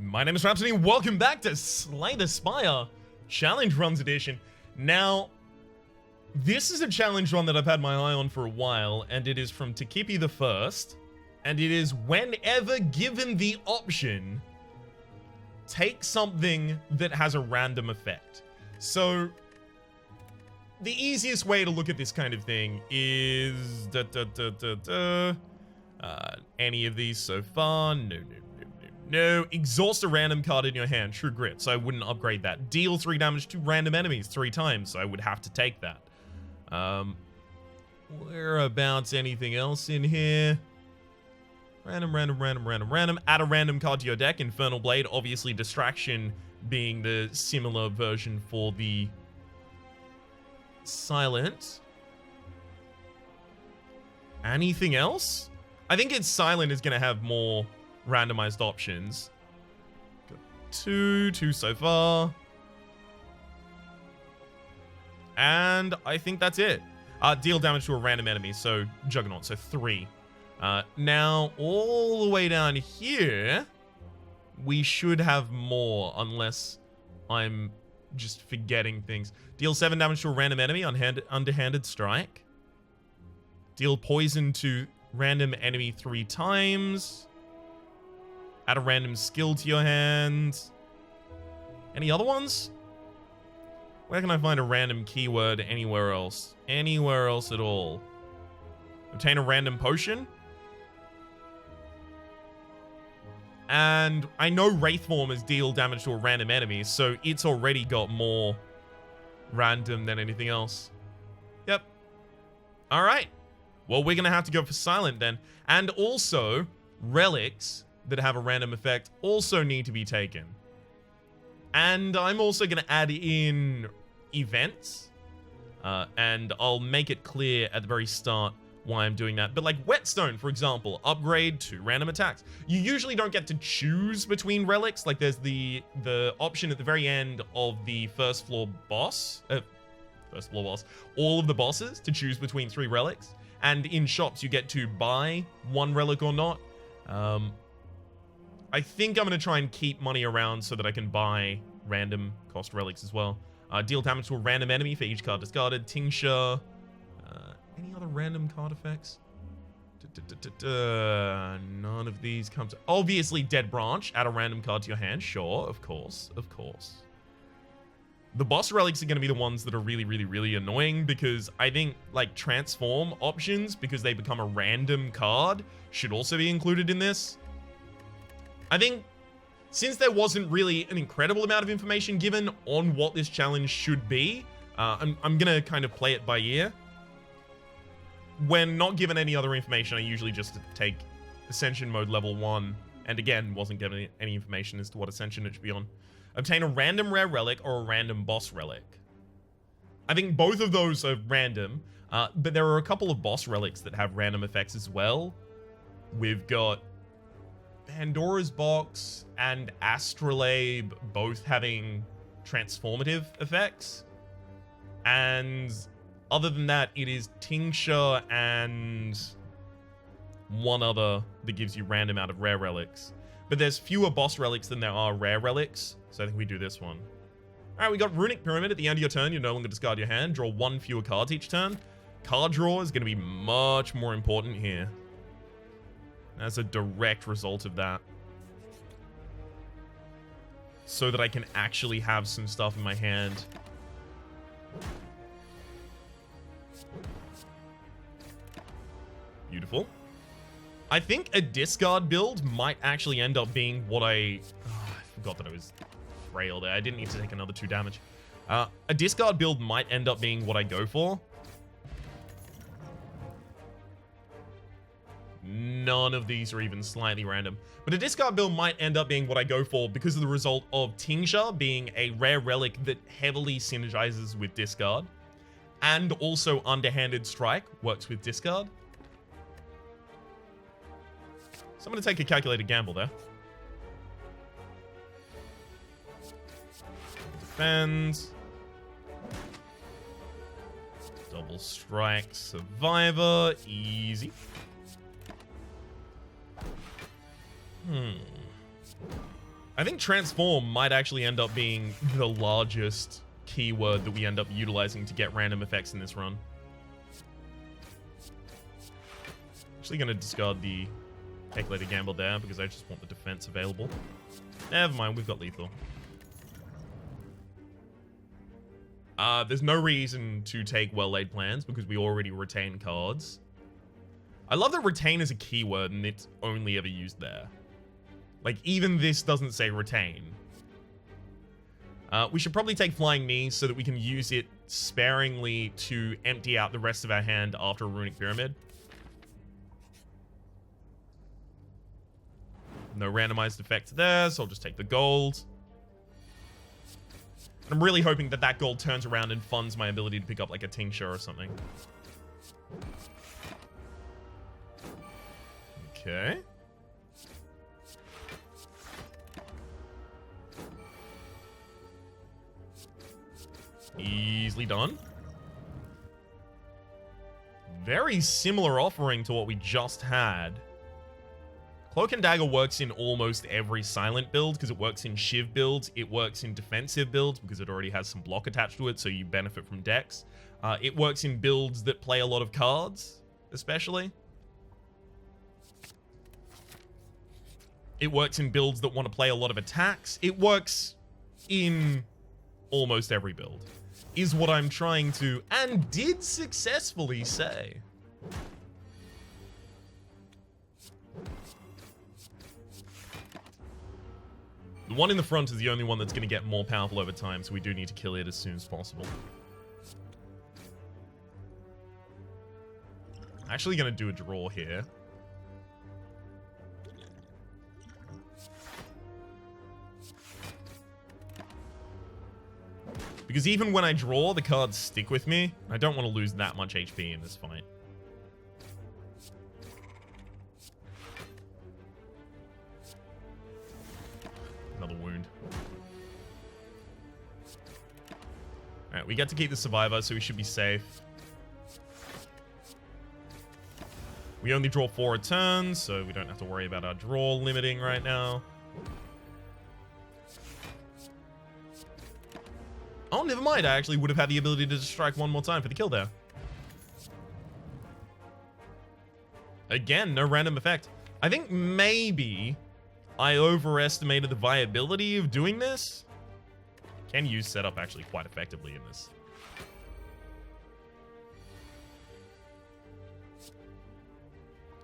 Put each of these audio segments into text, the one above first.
My name is Rhapsody, and welcome back to Slay the Spire Challenge Runs Edition. Now, this is a challenge run that I've had my eye on for a while, and it is from Takipi the First, and it is whenever given the option, take something that has a random effect. So, the easiest way to look at this kind of thing is any of these so far. No. Exhaust a random card in your hand. True Grit, so I wouldn't upgrade that. Deal 3 damage to random enemies 3 times, so I would have to take that. Whereabouts anything else in here? Random. Add a random card to your deck. Infernal Blade, obviously Distraction being the similar version for the Silent. Anything else? I think it's Silent is going to have more randomized options. Got two so far. And I think that's it. Deal damage to a random enemy, so Juggernaut, so 3. Now, all the way down here, we should have more, unless I'm just forgetting things. Deal 7 damage to a random enemy, underhanded strike. Deal poison to random enemy 3 times. Add a random skill to your hand. Any other ones? Where can I find a random keyword anywhere else? Anywhere else at all? Obtain a random potion. And I know Wraithform is deal damage to a random enemy, so it's already got more random than anything else. Yep. Alright. Well, we're going to have to go for Silent then. And also, relics that have a random effect also need to be taken. And I'm also going to add in events. And I'll make it clear at the very start why I'm doing that. But like Whetstone, for example, upgrade to random attacks. You usually don't get to choose between relics. Like there's the option at the very end of the first floor boss. All of the bosses to choose between 3 relics. And in shops, you get to buy 1 relic or not. I think I'm going to try and keep money around so that I can buy random cost relics as well. Deal damage to a random enemy for each card discarded. Tincture. Any other random card effects? None of these come to... Obviously, Dead Branch. Add a random card to your hand. Sure, of course. The boss relics are going to be the ones that are really annoying, because I think, like, transform options, because they become a random card, should also be included in this. I think, since there wasn't really an incredible amount of information given on what this challenge should be, I'm going to kind of play it by ear. When not given any other information, I usually just take Ascension Mode level 1, and again, wasn't given any information as to what Ascension it should be on. Obtain a random rare relic or a random boss relic. I think both of those are random, but there are a couple of boss relics that have random effects as well. We've got Pandora's Box and Astrolabe both having transformative effects. And other than that, it is Tincture and one other that gives you random out of rare relics. But there's fewer boss relics than there are rare relics, so I think we do this one. Alright, we got Runic Pyramid. At the end of your turn, you no longer discard your hand. Draw 1 fewer cards each turn. Card draw is going to be much more important here, as a direct result of that. So that I can actually have some stuff in my hand. Beautiful. I think a discard build might actually end up being what I forgot that I was frail there. I didn't need to take another 2 damage. A discard build might end up being what I go for. None of these are even slightly random. But a discard build might end up being what I go for because of the result of Tincture being a rare relic that heavily synergizes with discard. And also Underhanded Strike works with discard. So I'm going to take a calculated gamble there. Defend. Double Strike Survivor. Easy. I think transform might actually end up being the largest keyword that we end up utilizing to get random effects in this run. Actually going to discard the Calculated Gamble there because I just want the defense available. Never mind, we've got lethal. There's no reason to take well-laid plans because we already retain cards. I love that retain is a keyword and it's only ever used there. Like, even this doesn't say retain. We should probably take Flying Knee so that we can use it sparingly to empty out the rest of our hand after a Runic Pyramid. No randomized effect there, so I'll just take the gold. I'm really hoping that that gold turns around and funds my ability to pick up like a tincture or something. Okay. Easily done. Very similar offering to what we just had. Cloak and Dagger works in almost every silent build because it works in Shiv builds. It works in defensive builds because it already has some block attached to it, so you benefit from dex. It works in builds that play a lot of cards, especially. It works in builds that want to play a lot of attacks. It works in almost every build, is what I'm trying to, and did successfully say. The one in the front is the only one that's going to get more powerful over time, so we do need to kill it as soon as possible. Actually going to do a draw here. Because even when I draw, the cards stick with me. I don't want to lose that much HP in this fight. Another wound. Alright, we get to keep the survivor, so we should be safe. We only draw 4 a turn, so we don't have to worry about our draw limiting right now. Oh, never mind. I actually would have had the ability to just strike one more time for the kill there. Again, no random effect. I think maybe I overestimated the viability of doing this. Can use setup actually quite effectively in this.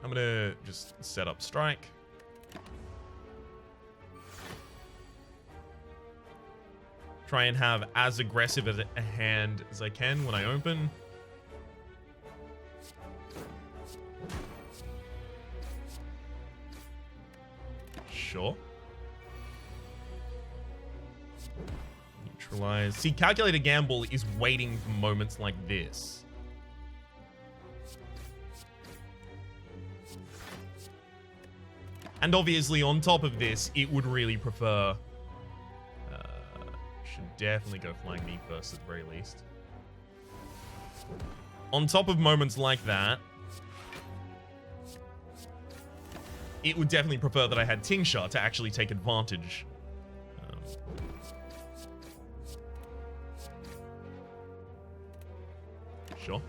I'm gonna just set up strike. Try and have as aggressive a hand as I can when I open. Sure. Neutralize. See, Calculated Gamble is waiting for moments like this. And obviously, on top of this, it would really prefer... should definitely go Flying Knee first at the very least. On top of moments like that, it would definitely prefer that I had Tincture to actually take advantage. Sure.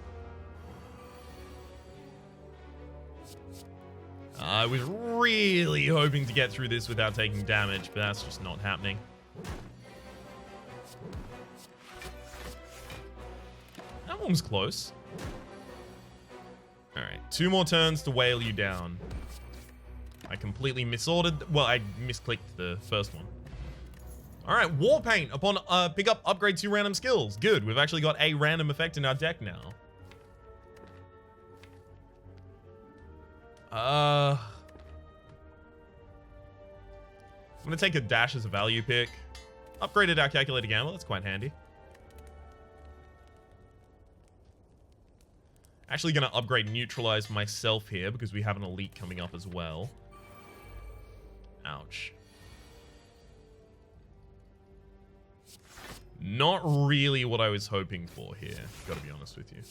I was really hoping to get through this without taking damage, but that's just not happening. That one was close. Alright, 2 more turns to whale you down. I completely misordered. Well, I misclicked the first one. Alright, War Paint. Upon pick up, upgrade 2 random skills. Good, we've actually got a random effect in our deck now. I'm gonna take a dash as a value pick. Upgraded our Calculated Gamble, that's quite handy. Actually gonna upgrade Neutralize myself here because we have an elite coming up as well. Ouch. Not really what I was hoping for here, gotta be honest with you.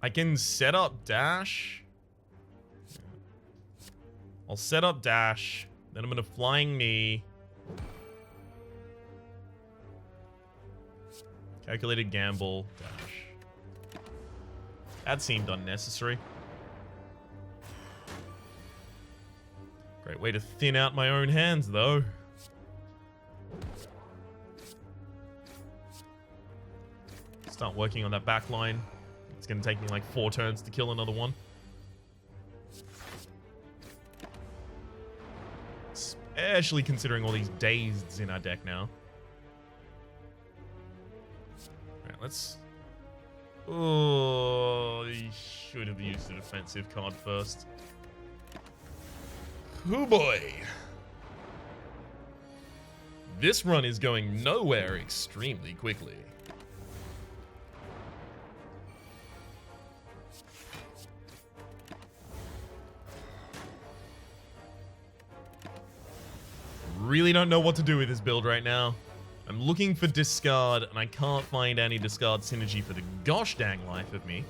I can set up dash. I'll set up dash. Then I'm going to flying knee. Calculated gamble. Dash. That seemed unnecessary. Great way to thin out my own hands, though. Start working on that back line. It's going to take me like 4 turns to kill another one. Especially considering all these dazeds in our deck now. Alright, let's... Oh, he should have used a defensive card first. Oh boy. This run is going nowhere extremely quickly. Really don't know what to do with this build right now. I'm looking for discard, and I can't find any discard synergy for the gosh dang life of me.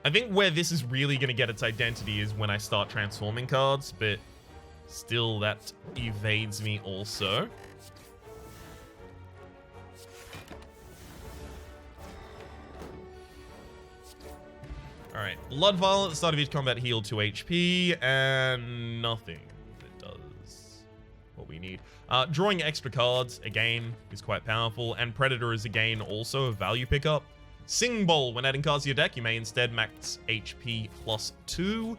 I think where this is really going to get its identity is when I start transforming cards, but still that evades me also. Alright, Blood Vial at the start of each combat heal 2 HP, and nothing that does what we need. Drawing extra cards, again, is quite powerful, and Predator is, again, also a value pickup. Sing Bowl, when adding cards to your deck, you may instead max HP +2.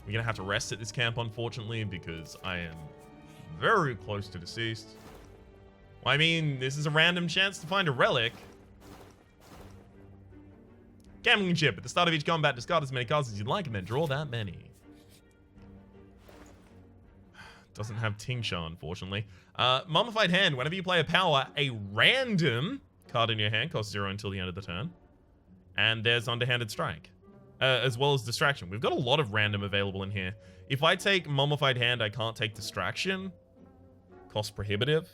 We're gonna have to rest at this camp, unfortunately, because I am very close to deceased. Well, I mean, this is a random chance to find a relic. Gambling chip. At the start of each combat, discard as many cards as you'd like and then draw that many. Doesn't have Tincture, unfortunately. Mummified Hand. Whenever you play a power, a random card in your hand costs 0 until the end of the turn. And there's Underhanded Strike, as well as Distraction. We've got a lot of random available in here. If I take Mummified Hand, I can't take Distraction. Cost prohibitive.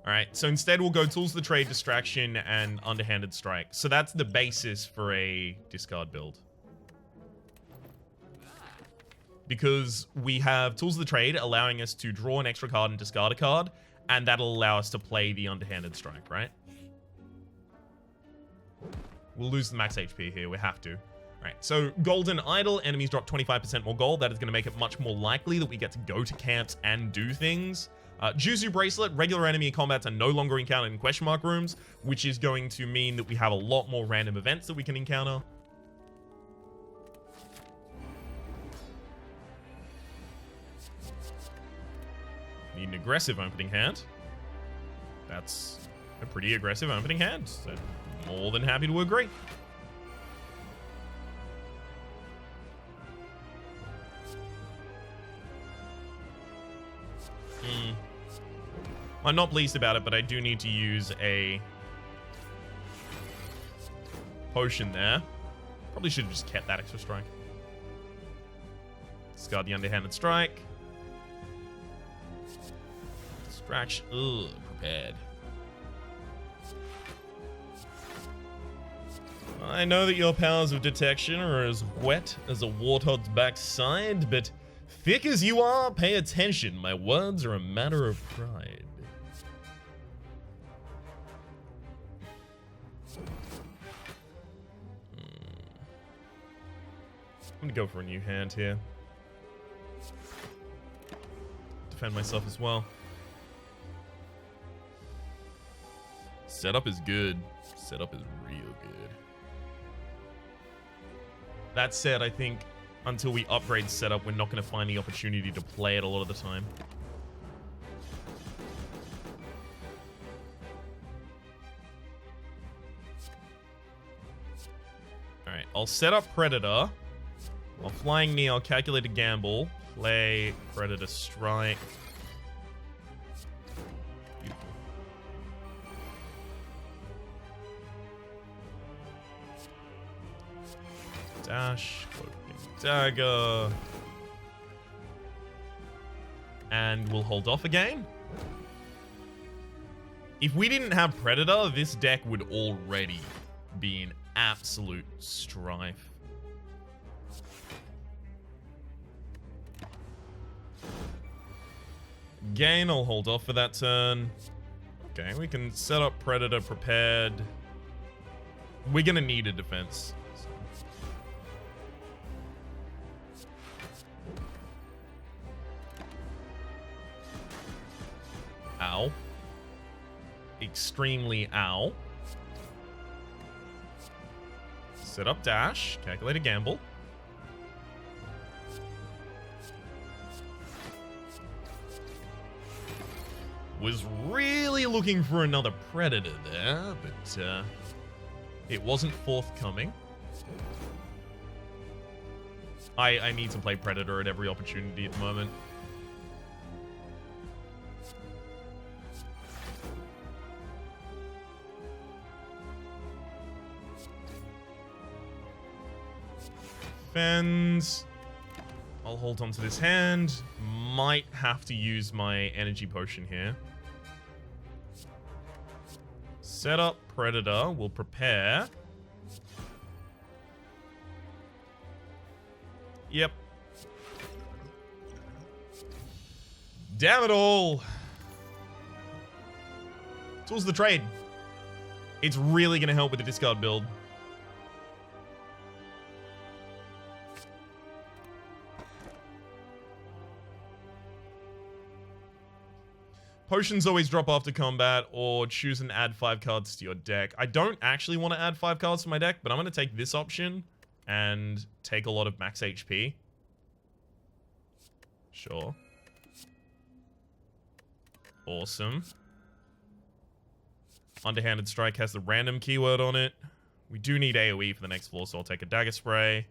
Alright, so instead we'll go Tools of the Trade, Distraction, and Underhanded Strike. So that's the basis for a discard build. Because we have Tools of the Trade allowing us to draw an extra card and discard a card, and that'll allow us to play the Underhanded Strike, right? We'll lose the max HP here, we have to. Alright, so Golden Idol, enemies drop 25% more gold. That is going to make it much more likely that we get to go to camps and do things. Juzu Bracelet, regular enemy combats are no longer encountered in question mark rooms, which is going to mean that we have a lot more random events that we can encounter. Need an aggressive opening hand. That's a pretty aggressive opening hand, so more than happy to agree. I'm not pleased about it, but I do need to use a potion there. Probably should have just kept that extra strike. Discard the Underhanded Strike. Distraction. Ugh, prepared. I know that your powers of detection are as wet as a warthog's backside, but thick as you are, pay attention. My words are a matter of pride. I'm gonna go for a new hand here. Defend myself as well. Setup is good. Setup is real good. That said, I think until we upgrade setup, we're not going to find the opportunity to play it a lot of the time. Alright, I'll set up Predator. While flying knee, I'll calculate a gamble. Play Predator Strike. Beautiful. Dash, dagger. And we'll hold off again. If we didn't have Predator, this deck would already be in absolute strife. Again, I'll hold off for that turn. Okay, we can set up Predator prepared. We're gonna need a defense. Ow. Extremely ow. Set up dash. Calculate a gamble. Was really looking for another Predator there, but it wasn't forthcoming. I need to play Predator at every opportunity at the moment. Fens. I'll hold on to this hand. Might have to use my energy potion here. Set up Predator. We'll prepare. Yep. Damn it all. Tools of the trade. It's really going to help with the discard build. Potions always drop after combat, or choose and add 5 cards to your deck. I don't actually want to add 5 cards to my deck, but I'm going to take this option and take a lot of max HP. Sure. Awesome. Underhanded Strike has the random keyword on it. We do need AoE for the next floor, so I'll take a Dagger Spray.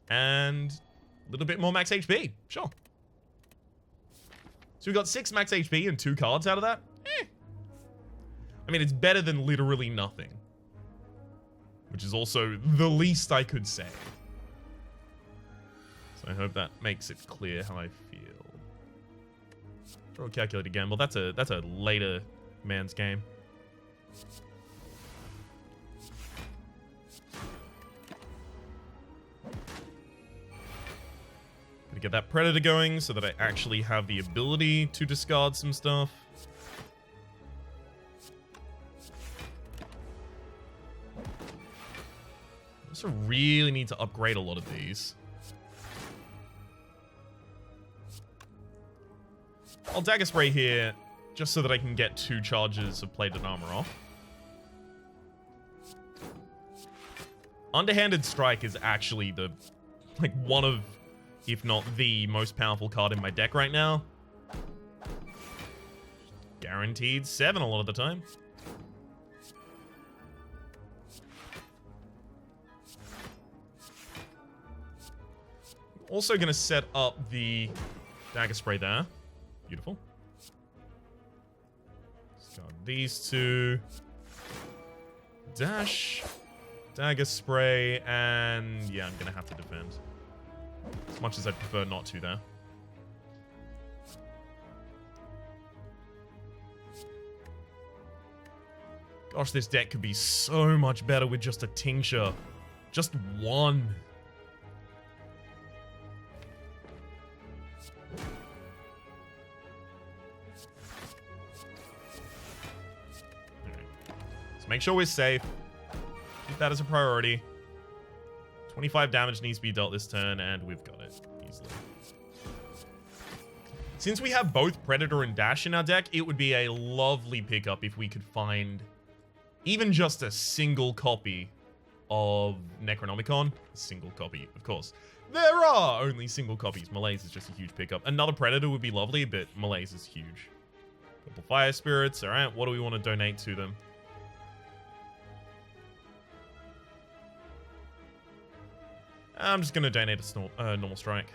And a little bit more max HP. Sure. So we got 6 max HP and 2 cards out of that? Eh. I mean, it's better than literally nothing. Which is also the least I could say. So I hope that makes it clear how I feel. Draw a calculated gamble. That's a later man's game. Gonna get that Predator going so that I actually have the ability to discard some stuff. Also really need to upgrade a lot of these. I'll Dagger Spray here just so that I can get 2 charges of plated armor off. Underhanded Strike is actually the, like, one of, if not the most powerful card in my deck right now. Guaranteed 7 a lot of the time. Also gonna set up the Dagger Spray there. Beautiful. Discard these 2. Dash. Dagger Spray, and yeah, I'm gonna have to defend. As much as I'd prefer not to there. Gosh, this deck could be so much better with just a Tincture. Just one. Let's make sure we're safe. Keep that as a priority. 25 damage needs to be dealt this turn, and we've got it easily. Since we have both Predator and Dash in our deck, it would be a lovely pickup if we could find even just a single copy of Necronomicon. A single copy, of course. There are only single copies. Malaise is just a huge pickup. Another Predator would be lovely, but Malaise is huge. Purple Fire Spirits. All right, what do we want to donate to them? I'm just going to donate a normal strike.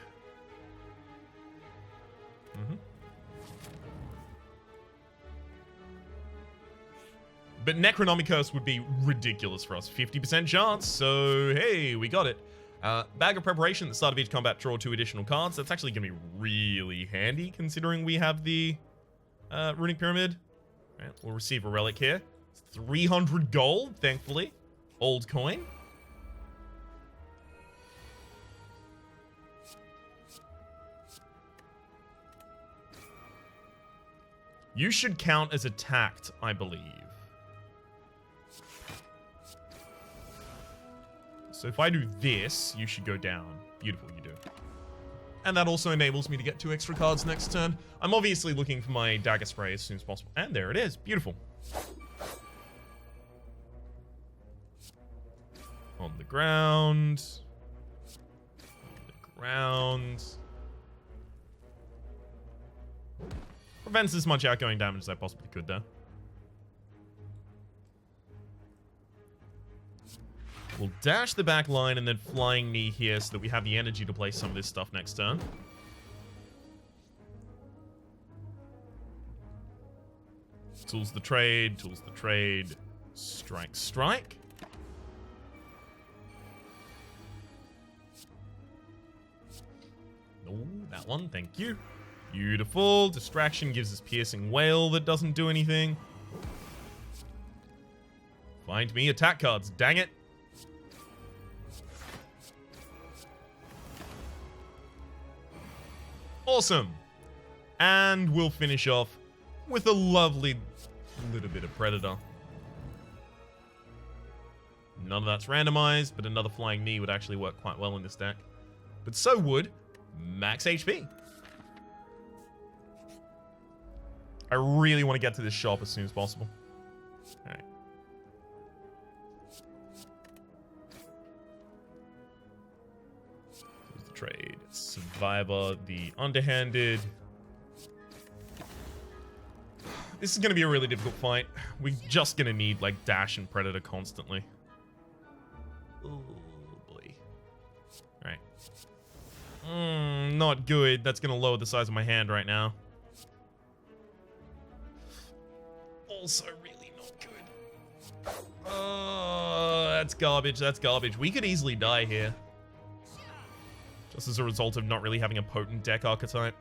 But Necronomicon would be ridiculous for us. 50% chance, so hey, we got it. Bag of Preparation at the start of each combat, draw 2 additional cards. That's actually going to be really handy, considering we have the Runic Pyramid. Right, we'll receive a relic here. 300 gold, thankfully. Old coin. You should count as attacked, I believe. So if I do this, you should go down. Beautiful, you do. And that also enables me to get 2 extra cards next turn. I'm obviously looking for my dagger spray as soon as possible. And there it is. Beautiful. On the ground. On the ground. Prevents as much outgoing damage as I possibly could there. We'll dash the back line and then flying knee here so that we have the energy to play some of this stuff next turn. Tools the trade, strike, strike. Oh, that one, thank you. Beautiful. Distraction gives us piercing wail that doesn't do anything. Find me attack cards, dang it. Awesome. And we'll finish off with a lovely little bit of Predator. None of that's randomized, but another flying knee would actually work quite well in this deck. But so would max HP. I really want to get to this shop as soon as possible. Alright. Here's the trade. Survivor, the underhanded. This is going to be a really difficult fight. We're just going to need, like, dash and predator constantly. Oh, boy. Alright. Not good. That's going to lower the size of my hand right now. Also really not good. Oh, that's garbage. That's garbage. We could easily die here. Just as a result of not really having a potent deck archetype.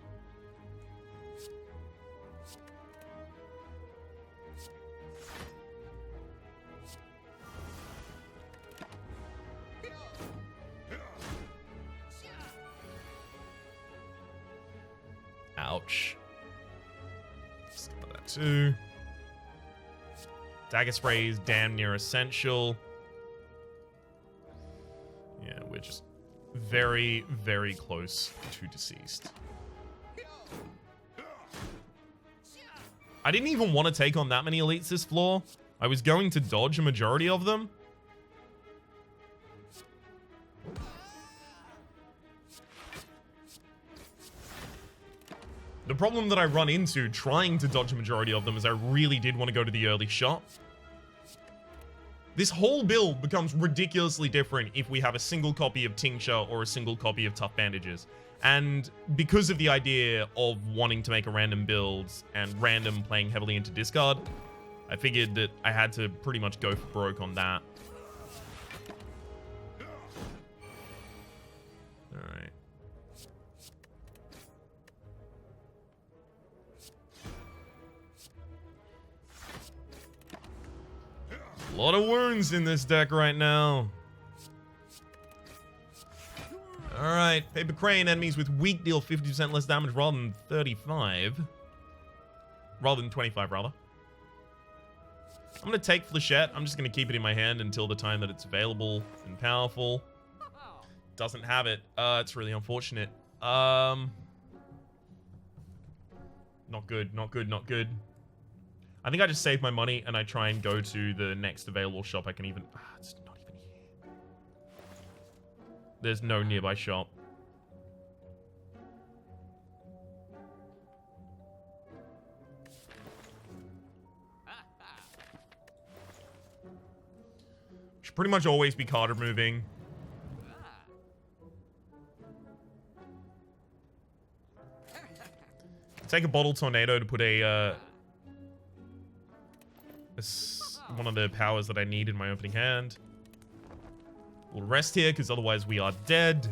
Ouch. Skip that too. Dagger spray is damn near essential. Yeah, we're just very, very close to deceased. I didn't even want to take on that many elites this floor. I was going to dodge a majority of them. The problem that I run into trying to dodge a majority of them is I really did want to go to the early shot. This whole build becomes ridiculously different if we have a single copy of Tincture or a single copy of Tough Bandages. And because of the idea of wanting to make a random build and random playing heavily into discard, I figured that I had to pretty much go for broke on that. Alright. A lot of wounds in this deck right now. Alright, Paper Crane enemies with weak deal 50% less damage rather than 35. Rather than 25, rather. I'm going to take Flechette. I'm just going to keep it in my hand until the time that it's available and powerful. Doesn't have it. It's really unfortunate. Not good, not good, not good. I think I just save my money and I try and go to the next available shop I can even... it's not even here. There's no nearby shop. Should pretty much always be card removing. Take a bottle tornado to put a one of the powers that I need in my opening hand. We'll rest here because otherwise we are dead.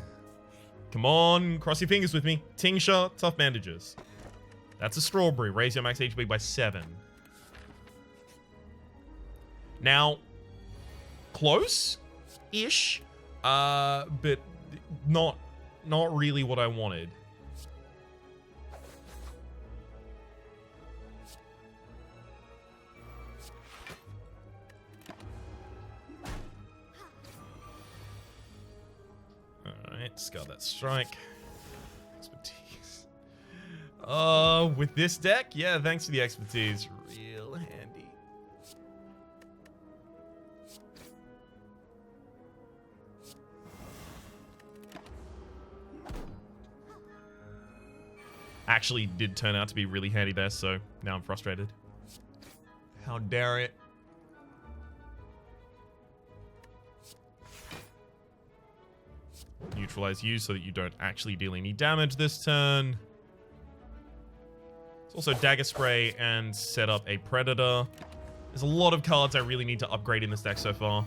Come on, cross your fingers with me. Tincture, Tough Bandages. That's a strawberry. Raise your max HP by 7. Now, close-ish, but not really what I wanted. Alright, discard that strike. Expertise. With this deck? Yeah, thanks for the expertise. Real handy. Actually did turn out to be really handy there, so now I'm frustrated. How dare it? Neutralize you so that you don't actually deal any damage this turn. It's also Dagger Spray and set up a Predator. There's a lot of cards I really need to upgrade in this deck so far.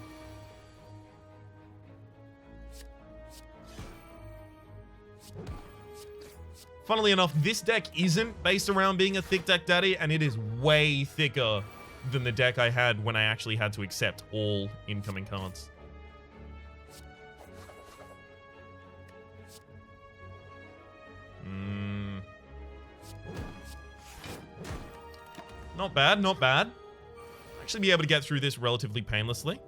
Funnily enough, this deck isn't based around being a thick deck daddy, and it is way thicker than the deck I had when I actually had to accept all incoming cards. Not bad, not bad. Actually be able to get through this relatively painlessly.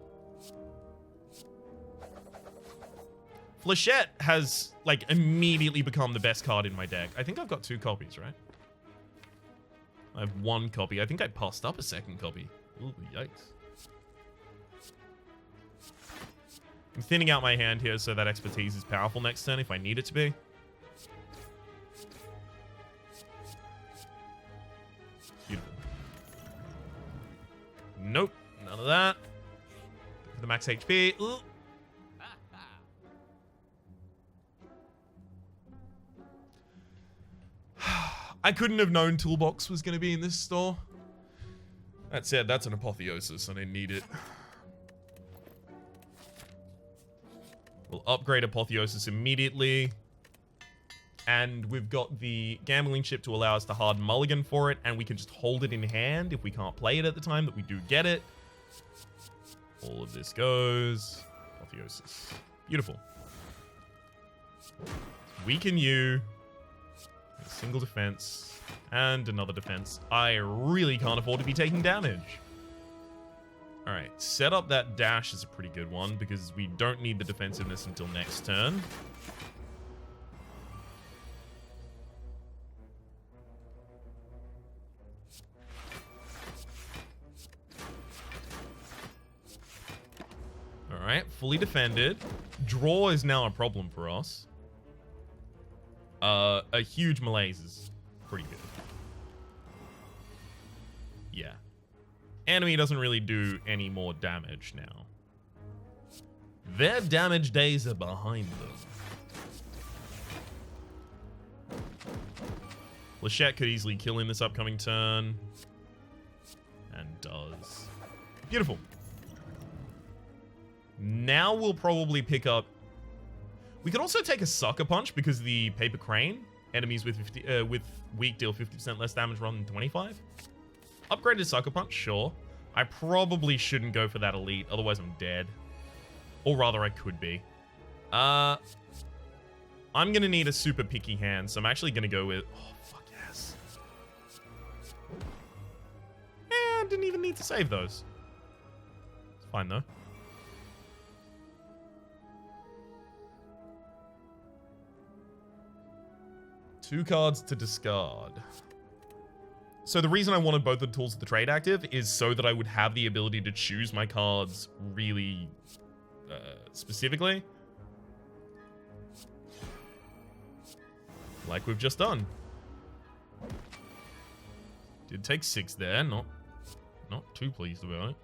Flechette has, like, immediately become the best card in my deck. I think I've got 2 copies, right? I have 1 copy. I think I passed up a 2nd copy. Ooh, yikes. I'm thinning out my hand here so that expertise is powerful next turn if I need it to be. Beautiful. Nope, none of that. Go for the max HP. Ooh. I couldn't have known Toolbox was going to be in this store. That said, that's an Apotheosis. I didn't need it. We'll upgrade Apotheosis immediately. And we've got the Gambling Chip to allow us to hard mulligan for it. And we can just hold it in hand if we can't play it at the time that we do get it. All of this goes. Apotheosis. Beautiful. Weaken you. A single defense. And another defense. I really can't afford to be taking damage. Alright, set up that dash is a pretty good one because we don't need the defensiveness until next turn. Alright, fully defended. Draw is now a problem for us. A huge malaise is pretty good. Yeah. Enemy doesn't really do any more damage now. Their damage days are behind them. Flechette could easily kill in this upcoming turn. And does. Beautiful. Now we'll probably pick up... We could also take a Sucker Punch because the Paper Crane. Enemies with weak deal 50% less damage rather than 25. Upgraded Sucker Punch, sure. I probably shouldn't go for that elite, otherwise I'm dead. Or rather, I could be. I'm gonna need a super picky hand, so I'm actually gonna go with... Oh, fuck yes. And didn't even need to save those. It's fine, though. Two cards to discard. So the reason I wanted both the tools of the trade active is so that I would have the ability to choose my cards really specifically. Like we've just done. Did take 6 there, not too pleased about it.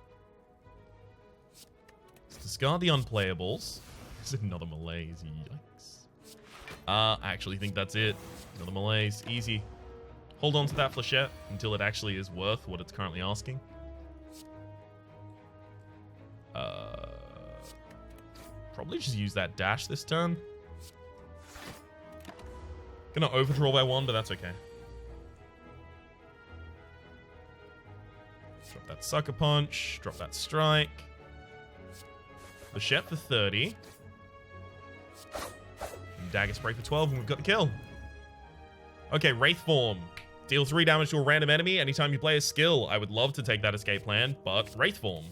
Let's discard the unplayables. There's another malaise, yikes. I actually think that's it. Another malaise, easy. Hold on to that Flechette until it actually is worth what it's currently asking. Probably just use that dash this turn. Gonna overdraw by 1, but that's okay. Drop that Sucker Punch. Drop that strike. Flechette for 30. And Dagger Spray for 12, and we've got the kill. Okay, Wraith Form. Deal 3 damage to a random enemy anytime you play a skill. I would love to take that escape plan, but Wraith Form.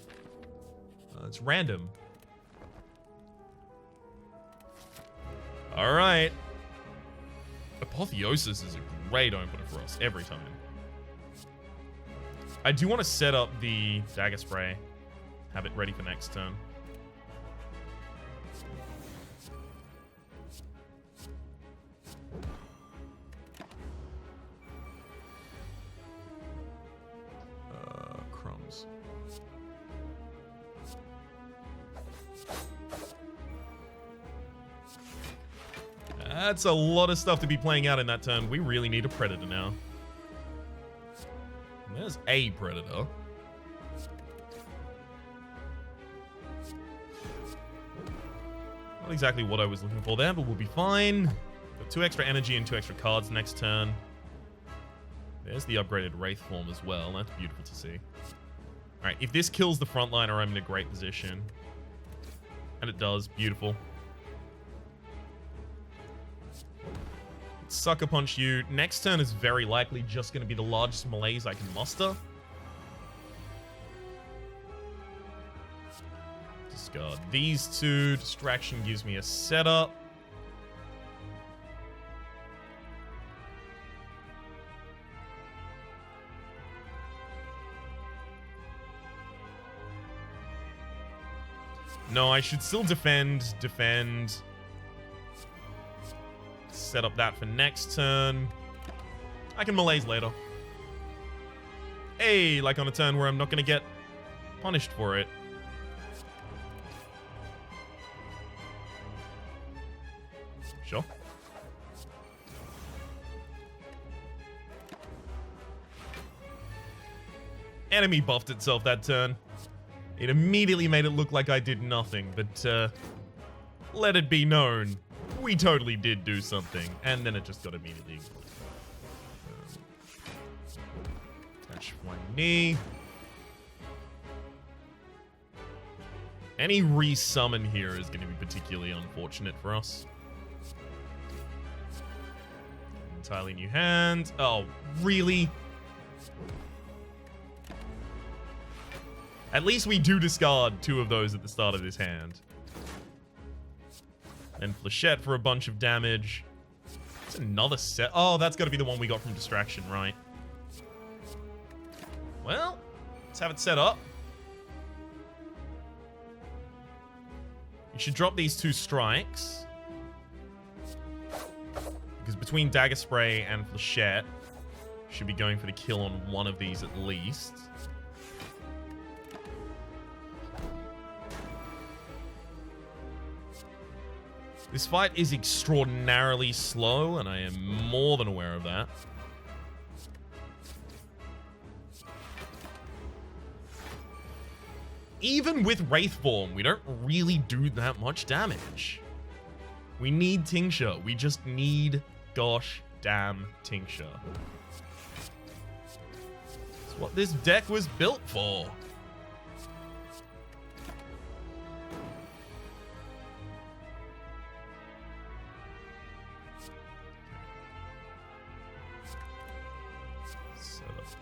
It's random. Alright. Apotheosis is a great opener for us every time. I do want to set up the Dagger Spray. Have it ready for next turn. Crumbs. That's a lot of stuff to be playing out in that turn. We really need a Predator now. There's a Predator. Not exactly what I was looking for there, but we'll be fine. Got 2 extra energy and 2 extra cards next turn. There's the upgraded Wraith Form as well. That's beautiful to see. Alright, if this kills the frontliner, I'm in a great position. And it does. Beautiful. Sucker Punch you. Next turn is very likely just going to be the largest melees I can muster. Discard these 2. Distraction gives me a setup. No, I should still defend. Set up that for next turn. I can melees later. Hey, like on a turn where I'm not going to get punished for it. Sure. Enemy buffed itself that turn. It immediately made it look like I did nothing, but let it be known, we totally did do something, and then it just got immediately ignored. Attach one knee. Any resummon here is going to be particularly unfortunate for us. Entirely new hand. Oh, really? At least we do discard 2 of those at the start of this hand. And Flechette for a bunch of damage. It's another set. Oh, that's got to be the one we got from Distraction, right? Well, let's have it set up. You should drop these 2 strikes. Because between Dagger Spray and Flechette, should be going for the kill on one of these at least. This fight is extraordinarily slow, and I am more than aware of that. Even with Wraith Form, we don't really do that much damage. We need Tincture. We just need gosh damn Tincture. It's what this deck was built for.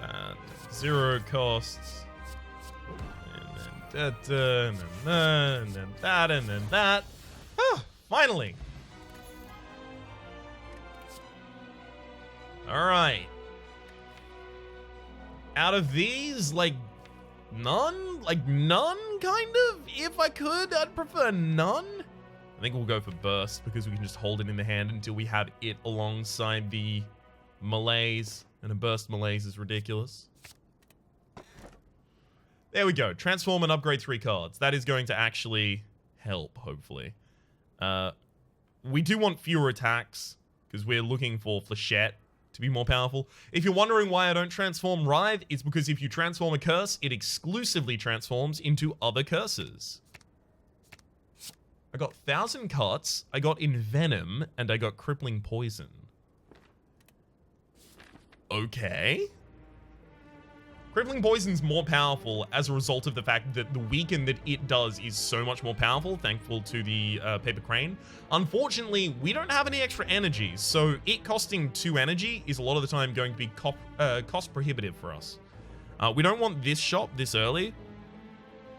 And 0 costs. And then and then that, and then that. Oh, finally. Alright. Out of these, like, none? Like, none, kind of? If I could, I'd prefer none. I think we'll go for Burst, because we can just hold it in the hand until we have it alongside the melees. And a Burst melees is ridiculous. There we go. Transform and upgrade 3 cards. That is going to actually help, hopefully. We do want fewer attacks, because we're looking for Flechette to be more powerful. If you're wondering why I don't transform Writhe, it's because if you transform a curse, it exclusively transforms into other curses. I got 1,000 Cuts, I got Envenom, and I got Crippling Poison. Okay. Crippling Poison's more powerful as a result of the fact that the weaken that it does is so much more powerful, thankful to the Paper Crane. Unfortunately, we don't have any extra energy, so it costing 2 energy is a lot of the time going to be cost prohibitive for us. We don't want this shop this early,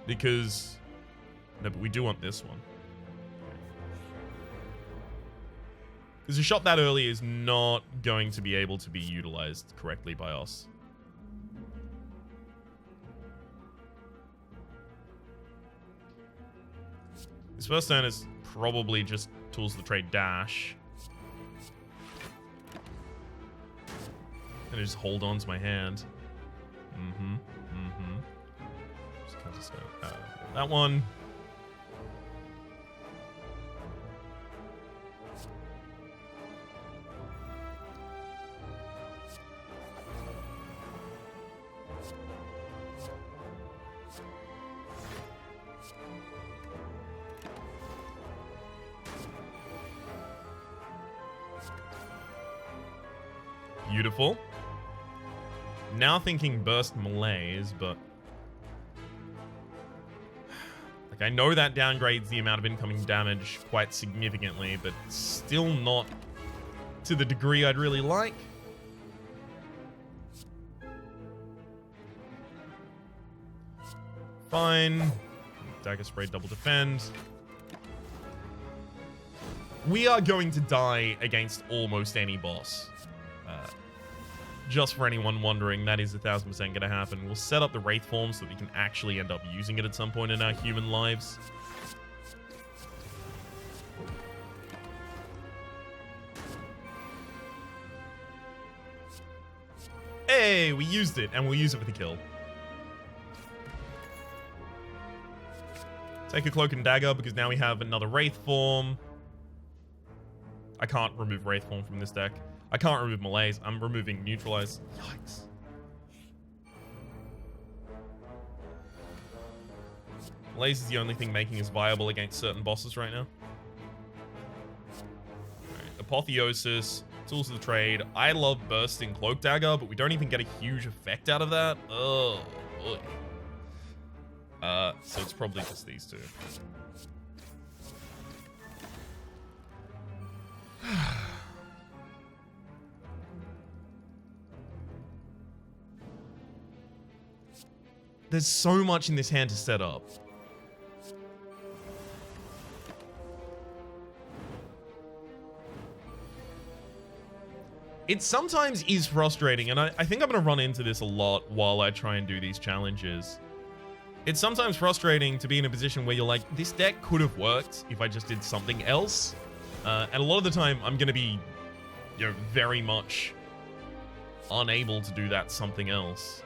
because... No, but we do want this one. Because a shop that early is not going to be able to be utilized correctly by us. This first turn is probably just tools of the trade dash. And I just hold on to my hand. Just kind of start that one. Beautiful. Now thinking burst malaise, but... Like, I know that downgrades the amount of incoming damage quite significantly, but still not to the degree I'd really like. Fine. Dagger spray, double defend. We are going to die against almost any boss. Just for anyone wondering, that is 1000% going to happen. We'll set up the Wraith form so that we can actually end up using it at some point in our human lives. Hey, we used it, and we'll use it with a kill. Take a Cloak and Dagger, because now we have another Wraith form. I can't remove Wraith form from this deck. I can't remove Malaise. I'm removing Neutralize. Yikes. Malaise is the only thing making us viable against certain bosses right now. Alright, Apotheosis, Tools of the Trade. I love Bursting Cloak Dagger, but we don't even get a huge effect out of that. Oh, boy. So it's probably just these two. There's so much in this hand to set up. It sometimes is frustrating, and I think I'm going to run into this a lot while I try and do these challenges. It's sometimes frustrating to be in a position where you're like, this deck could have worked if I just did something else. And a lot of the time, I'm going to be, you know, very much unable to do that something else.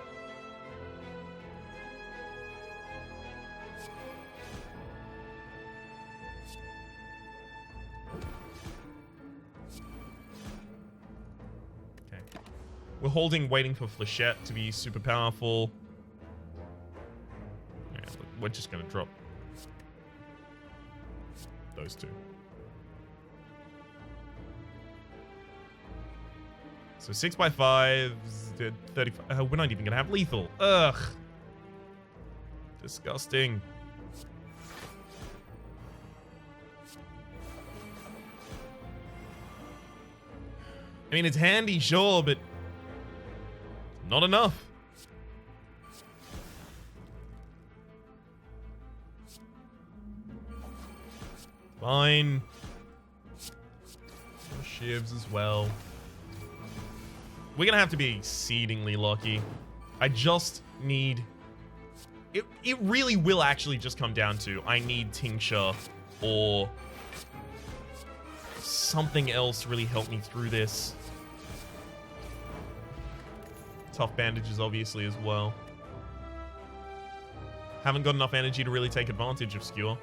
We're holding, waiting for Flechette to be super powerful. Yeah, we're just going to drop those two. So 6x5, 35. We're not even going to have lethal. Ugh. Disgusting. I mean, it's handy, sure, but not enough. Fine. Shivs as well. We're gonna have to be exceedingly lucky. I just need... It really will actually just come down to I need Tincture or something else to really help me through this. Tough bandages, obviously, as well. Haven't got enough energy to really take advantage of Skewer.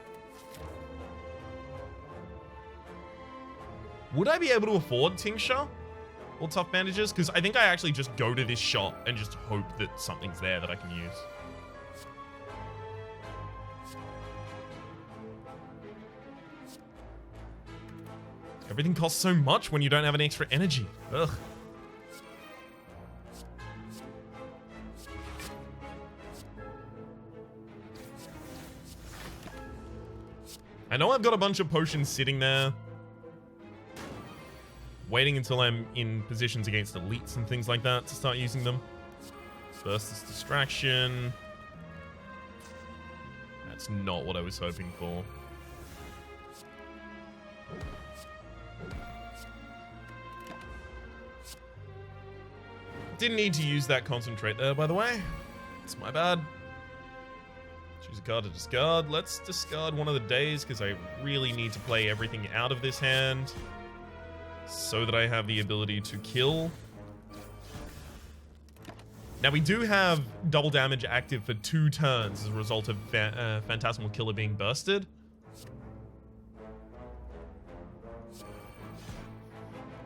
Would I be able to afford Tincture or Tough Bandages? Because I think I actually just go to this shop and just hope that something's there that I can use. Everything costs so much when you don't have any extra energy. Ugh. I know I've got a bunch of potions sitting there, waiting until I'm in positions against elites and things like that to start using them. Burst this distraction. That's not what I was hoping for. Didn't need to use that concentrate there, by the way. It's my bad. Choose a card to discard. Let's discard one of the days because I really need to play everything out of this hand so that I have the ability to kill. Now, we do have double damage active for 2 turns as a result of Phantasmal Killer being bursted.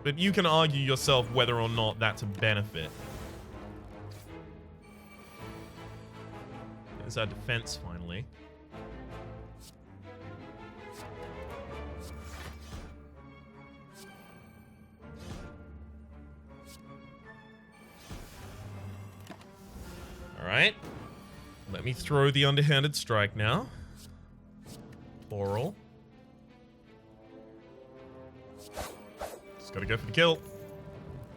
But you can argue yourself whether or not that's a benefit. There's our defense, finally. Alright. Let me throw the underhanded strike now. Oral. Just gotta go for the kill.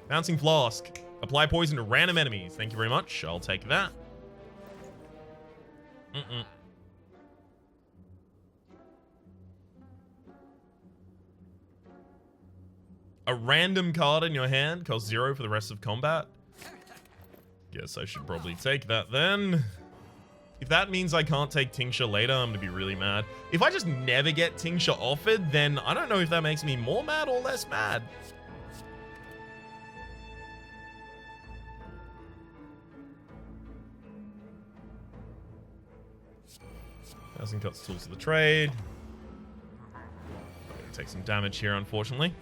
Bouncing Flask. Apply poison to random enemies. Thank you very much. I'll take that. A random card in your hand costs 0 for the rest of combat. Guess I should probably take that then. If that means I can't take Tincture later, I'm gonna be really mad. If I just never get Tincture offered, then I don't know if that makes me more mad or less mad. Thousand Cuts tools of the trade. I'm gonna take some damage here, unfortunately.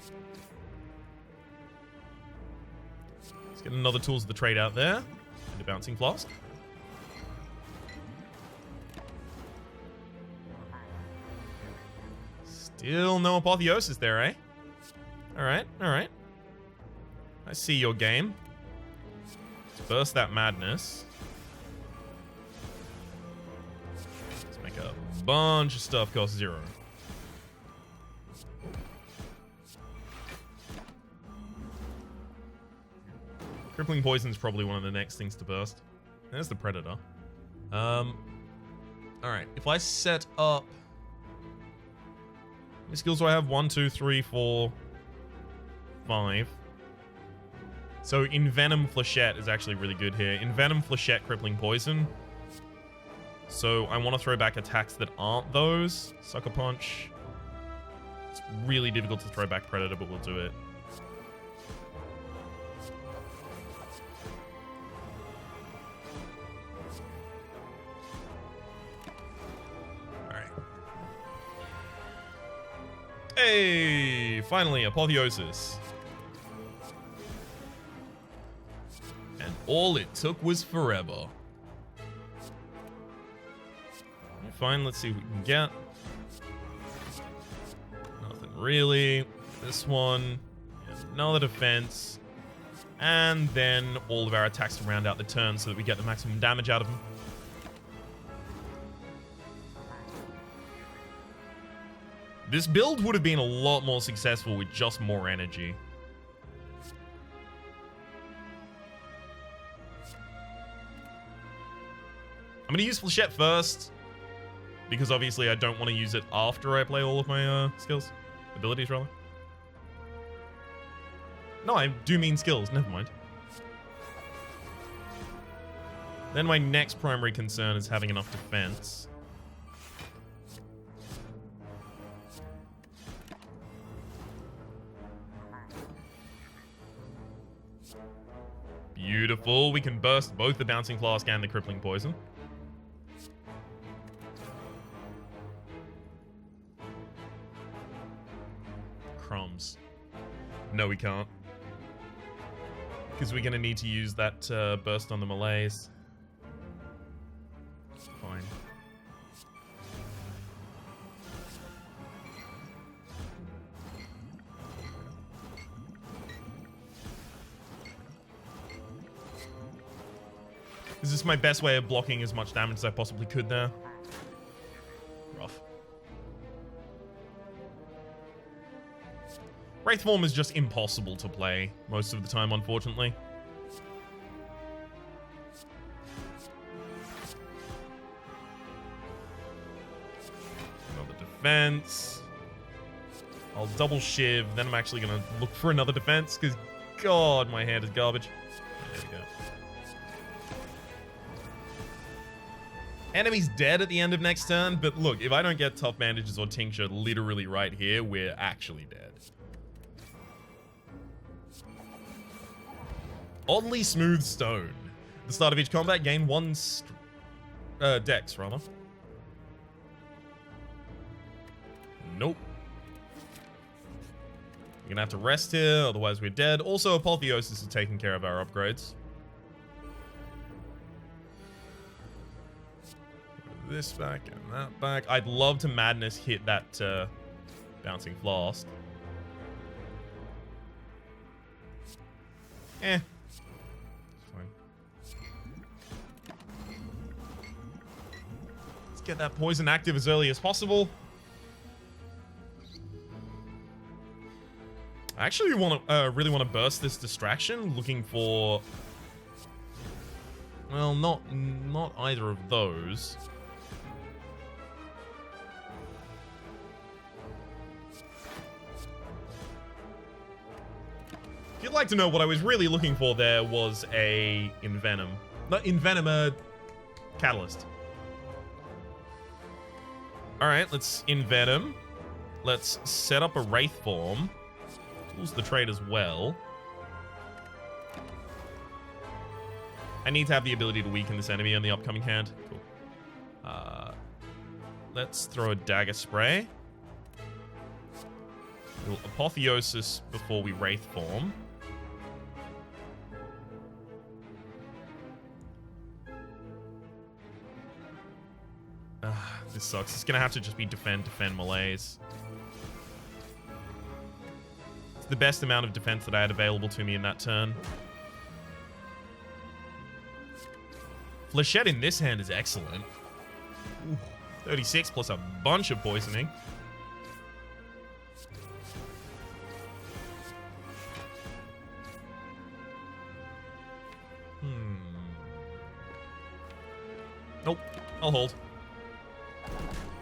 Let's get another tools of the trade out there. And a Bouncing Flask. Still no Apotheosis there, eh? Alright, alright. I see your game. Let's burst that madness. A bunch of stuff costs 0. Crippling Poison is probably one of the next things to burst. There's the Predator. Alright, if I set up... How many skills do I have? 1, 2, 3, 4, 5. So Envenom Flechette is actually really good here. Envenom Flechette, Crippling Poison. So I want to throw back attacks that aren't those. Sucker Punch. It's really difficult to throw back Predator, but we'll do it. Alright. Hey! Finally, Apotheosis. And all it took was forever. Fine, let's see what we can get. Nothing really. This one. Another defense. And then all of our attacks to round out the turn so that we get the maximum damage out of them. This build would have been a lot more successful with just more energy. I'm going to use Flechette first. Because obviously I don't want to use it after I play all of my skills. Abilities, rather. No, I do mean skills. Never mind. Then my next primary concern is having enough defense. Beautiful. We can burst both the Bouncing Flask and the Crippling Poison. Crumbs. No, we can't. Because we're going to need to use that burst on the Malays. Fine. Is this my best way of blocking as much damage as I possibly could there? Rough. Wraith form is just impossible to play most of the time, unfortunately. Another defense. I'll double shiv, then I'm actually gonna look for another defense, because God, my hand is garbage. There we go. Enemy's dead at the end of next turn, but look, if I don't get tough bandages or tincture literally right here, we're actually dead. Oddly smooth stone. At the start of each combat, gain one dex, rather. Nope. We're gonna have to rest here, otherwise we're dead. Also, Apotheosis is taking care of our upgrades. This back and that back. I'd love to Madness hit that bouncing flask. Eh. Let's get that poison active as early as possible. I actually really want to burst this distraction, looking for... Well, not either of those. If you'd like to know what I was really looking for, there was a Envenom. Not Envenom, a Catalyst. Alright, let's Envenom. Let's set up a Wraith form. Tools the trade as well. I need to have the ability to weaken this enemy on the upcoming hand. Cool. Let's throw a Dagger Spray. We'll Apotheosis before we Wraith form. This sucks. It's gonna have to just be defend malaise. It's the best amount of defense that I had available to me in that turn. Flechette in this hand is excellent. Ooh, 36 plus a bunch of poisoning. Nope. I'll hold.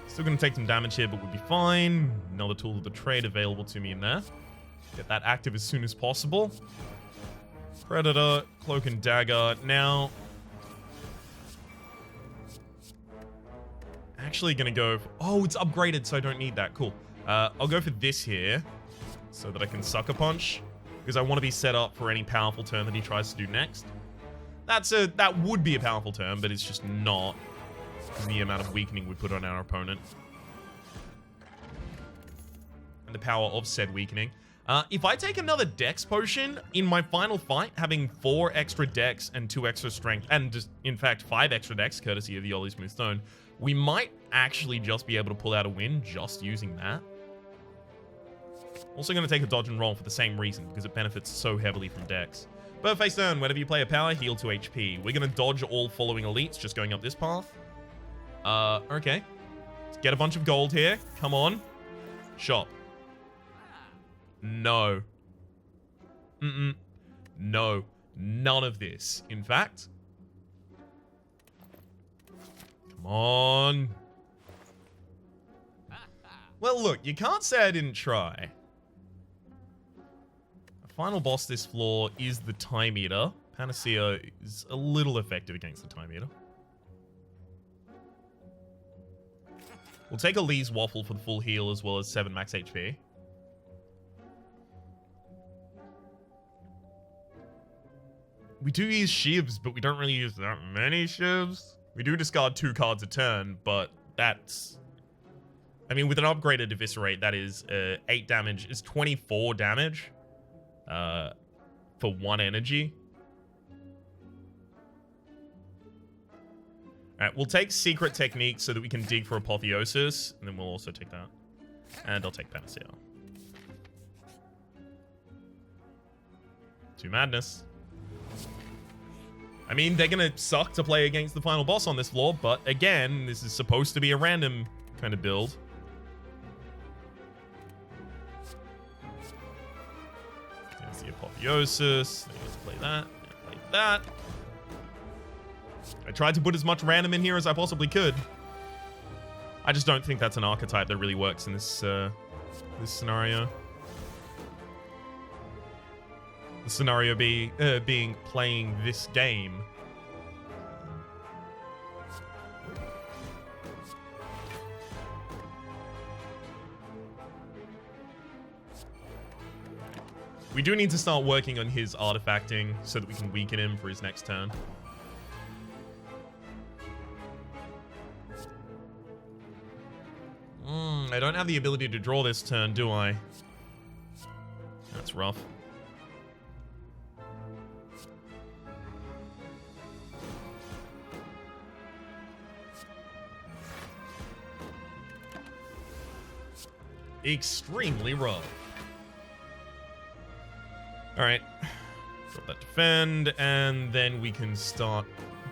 Still gonna take some damage here, but we'll be fine. Another tool of the trade available to me in there. Get that active as soon as possible. Predator, Cloak and Dagger. Now, actually gonna go... Oh, it's upgraded, so I don't need that. Cool. I'll go for this here, so that I can Sucker Punch, because I want to be set up for any powerful turn that he tries to do next. That would be a powerful turn, but it's just not the amount of weakening we put on our opponent. And the power of said weakening. If I take another Dex potion in my final fight, having 4 extra Dex and 2 extra Strength, and just, in fact, 5 extra Dex, courtesy of the Ollie Smooth Stone, we might actually just be able to pull out a win just using that. Also going to take a dodge and roll for the same reason, because it benefits so heavily from Dex. But face turn, whenever you play a power, heal 2 HP. We're going to dodge all following elites, just going up this path. Okay. Let's get a bunch of gold here. Come on. Shop. No. No. None of this, in fact. Come on. Well, look, you can't say I didn't try. The final boss this floor is the Time Eater. Panacea is a little effective against the Time Eater. We'll take a Lee's Waffle for the full heal as well as 7 max HP. We do use shivs, but we don't really use that many shivs. We do discard 2 cards a turn, but that's... I mean, with an upgraded Eviscerate, that is 8 damage. It's 24 damage for 1 energy. Alright, we'll take Secret Technique so that we can dig for Apotheosis, and then we'll also take that. And I'll take Panacea. 2 Madness. I mean, they're gonna suck to play against the final boss on this floor, but again, this is supposed to be a random kind of build. There's the Apotheosis. Let's play that. Play that. I tried to put as much random in here as I possibly could. I just don't think that's an archetype that really works in this this scenario. The scenario being playing this game. We do need to start working on his artifacting so that we can weaken him for his next turn. I don't have the ability to draw this turn, do I? That's rough. Extremely rough. Alright. Drop that defend, and then we can start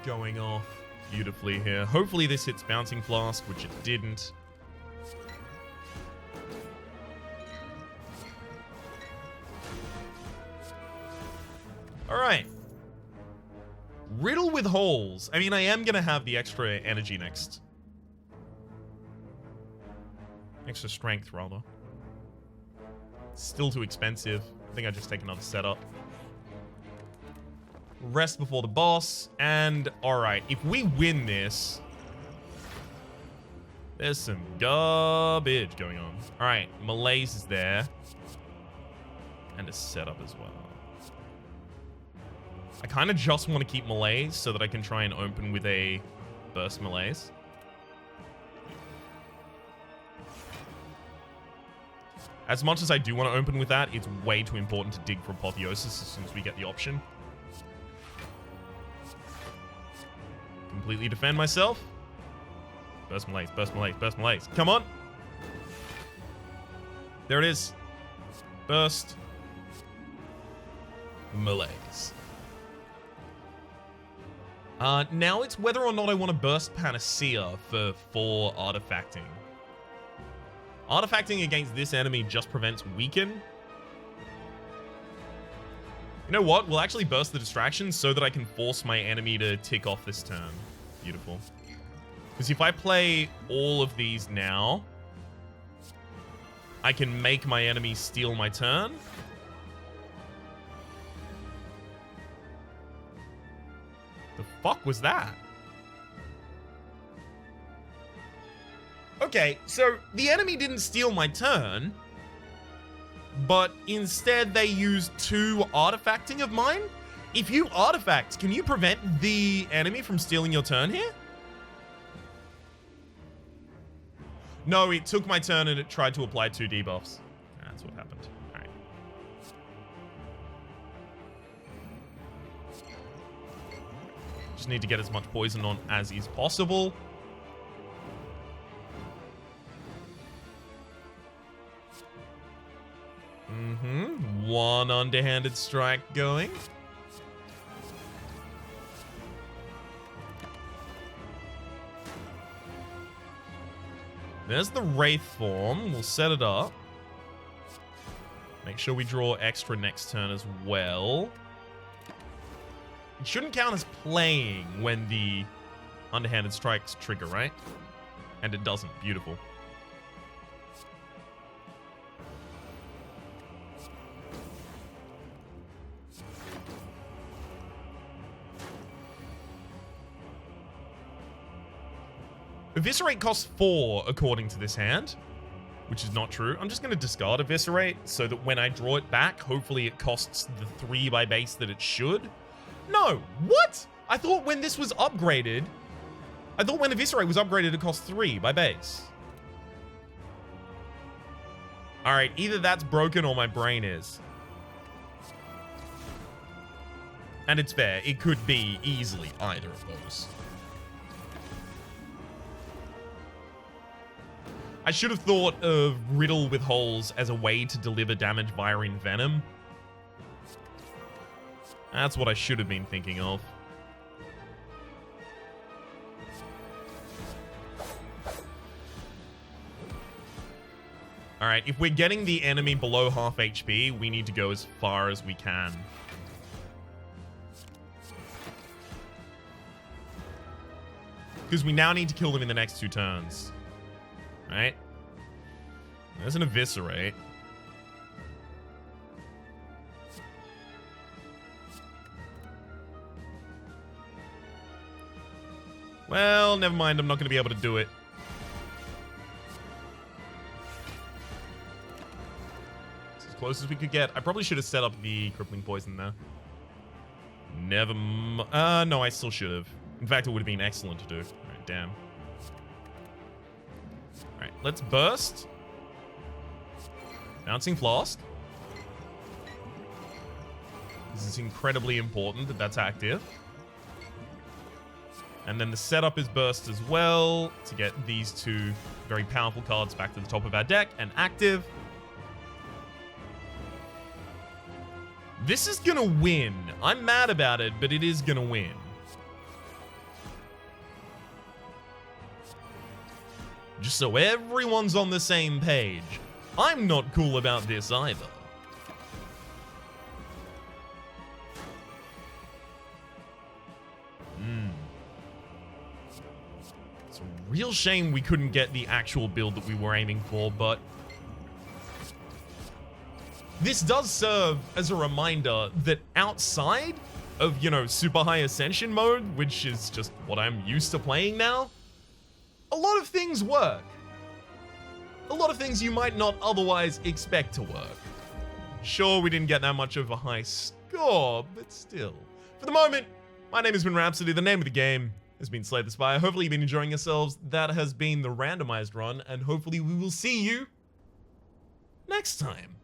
going off beautifully here. Hopefully this hits Bouncing Flask, which it didn't. Alright. Riddle with holes. I mean, I am going to have the extra energy next. Extra strength, rather. Still too expensive. I think I just take another setup. Rest before the boss. And, alright, if we win this... There's some garbage going on. Alright, Malaise is there. And a setup as well. I kind of just want to keep Malaise so that I can try and open with a Burst Malaise. As much as I do want to open with that, it's way too important to dig for Apotheosis as soon as we get the option. Completely defend myself. Burst Malaise, Burst Malaise, Burst Malaise. Come on! There it is. Burst Malaise. Now it's whether or not I want to burst Panacea for artifacting. Artifacting against this enemy just prevents weaken. You know what? We'll actually burst the distraction so that I can force my enemy to tick off this turn. Beautiful. Because if I play all of these now, I can make my enemy steal my turn. The fuck was that? Okay, so the enemy didn't steal my turn, but instead they used 2 artifacting of mine? If you artifact, can you prevent the enemy from stealing your turn here? No, it took my turn and it tried to apply 2 debuffs. That's what happened. Alright. Just need to get as much poison on as is possible. One underhanded strike going. There's the Wraith form. We'll set it up. Make sure we draw extra next turn as well. It shouldn't count as playing when the underhanded strikes trigger, right? And it doesn't. Beautiful. Eviscerate costs 4, according to this hand, which is not true. I'm just going to discard Eviscerate so that when I draw it back, hopefully it costs the 3 by base that it should. No, what? I thought when this was upgraded, I thought when Eviscerate was upgraded, it cost 3 by base. All right, either that's broken or my brain is. And it's fair. It could be easily either of those. I should have thought of Riddle with Holes as a way to deliver damage via Envenom. That's what I should have been thinking of. Alright, if we're getting the enemy below half HP, we need to go as far as we can. Because we now need to kill them in the next 2 turns. Right? There's an Eviscerate. Well, never mind. I'm not going to be able to do it. It's as close as we could get. I probably should have set up the Crippling Poison there. No, I still should have. In fact, it would have been excellent to do. Alright, damn. Alright, let's burst. Bouncing Flask. This is incredibly important that that's active. And then the setup is burst as well to get these 2 very powerful cards back to the top of our deck and active. This is gonna win. I'm mad about it, but it is gonna win. Just so everyone's on the same page. I'm not cool about this either. It's a real shame we couldn't get the actual build that we were aiming for, but this does serve as a reminder that outside of, you know, super high ascension mode, which is just what I'm used to playing now, a lot of things work. A lot of things you might not otherwise expect to work. Sure, we didn't get that much of a high score, but still. For the moment, my name has been Rhapsody. The name of the game has been Slay the Spire. Hopefully you've been enjoying yourselves. That has been the randomized run, and hopefully we will see you next time.